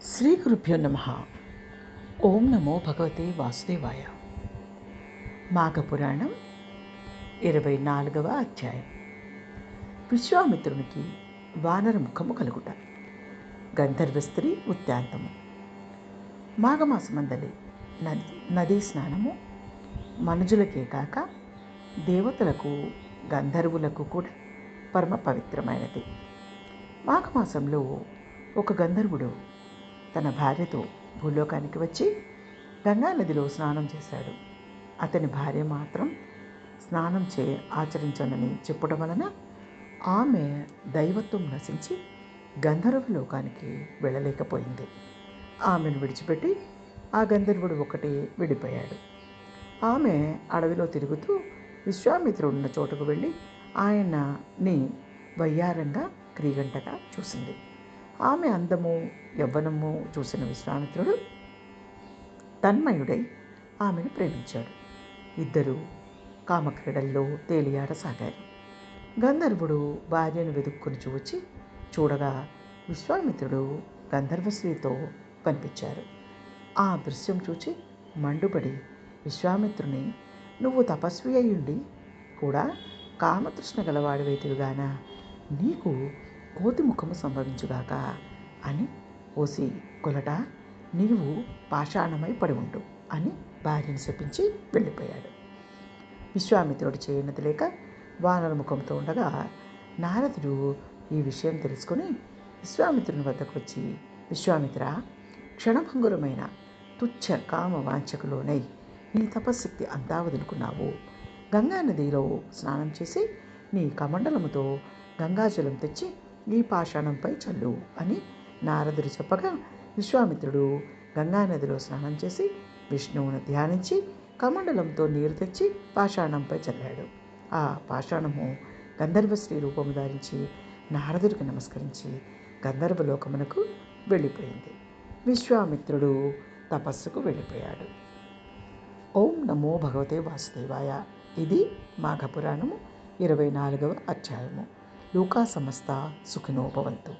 శ్రీ గురుభ్యో నమః. ఓం నమో భగవతే వాసుదేవాయ. మాఘపురాణం 24వ అధ్యాయం. విశ్వామిత్రునికి వానర ముఖము కలుగుట. గంధర్వ స్త్రీ వృత్తాంతము. మాఘమాసమందలి నదీ స్నానము మనుజులకే కాక దేవతలకు గంధర్వులకు కూడా పరమ పవిత్రమైనది. మాఘమాసంలో ఒక గంధర్వుడు తన భార్యతో భూలోకానికి వచ్చి గంగానదిలో స్నానం చేశాడు. అతని భార్య మాత్రం స్నానం ఆచరించనని చెప్పడం వలన ఆమె దైవత్వం నశించి గంధర్వ లోకానికి వెళ్ళలేకపోయింది. ఆమెను విడిచిపెట్టి ఆ గంధర్వుడు ఒకటే విడిపోయాడు. ఆమె అడవిలో తిరుగుతూ విశ్వామిత్రుడున్న చోటుకు వెళ్ళి ఆయన్ని వయ్యారంగా క్రీగంటగా చూసింది. ఆమె అందము యవ్వనము చూసిన విశ్వామిత్రుడు తన్మయుడై ఆమెను ప్రేమించాడు. ఇద్దరు కామక్రీడల్లో తేలియాడసాగారు. గంధర్వుడు భార్యను వెతుక్కుని చూడగా విశ్వామిత్రుడు గంధర్వశ్రీతో కనిపించారు. ఆ దృశ్యం చూచి మండుపడి విశ్వామిత్రుని, నువ్వు తపస్వి అయ్యుండి కూడా కామతృష్ణ గలవాడివైతివిగాన నీకు కోతి ముఖము సంభవించుగాక అని, ఓసి కొలట, నీవు పాషాణమై పడి ఉండు అని భార్యను శపించి వెళ్ళిపోయాడు. విశ్వామిత్రుడు చేయనది లేక వానర ముఖంతో ఉండగా నారదుడు ఈ విషయం తెలుసుకుని విశ్వామిత్రుని వద్దకు వచ్చి, విశ్వామిత్ర, క్షణభంగురమైన తుచ్చ కామ వాంఛకులోనై నీ తపశక్తి అంతా వదులుకున్నావు. గంగానదిలో స్నానం చేసి నీ కమండలముతో గంగాజలం తెచ్చి ఈ పాషాణంపై చల్లు అని నారదుడు చెప్పగా విశ్వామిత్రుడు గంగానదిలో స్నానం చేసి విష్ణువును ధ్యానించి కమండలంతో నీరు తెచ్చి పాషాణంపై చల్లాడు. ఆ పాషాణము గంధర్వశ్రీ రూపము ధరించి నారదుడికి నమస్కరించి గంధర్వలోకమునకు వెళ్ళిపోయింది. విశ్వామిత్రుడు తపస్సుకు వెళ్ళిపోయాడు. ఓం నమో భగవతే వాసుదేవాయ. ఇది మాఘపురాణము 24వ అధ్యాయము. లోకా సమస్త సుఖినో భవంతు.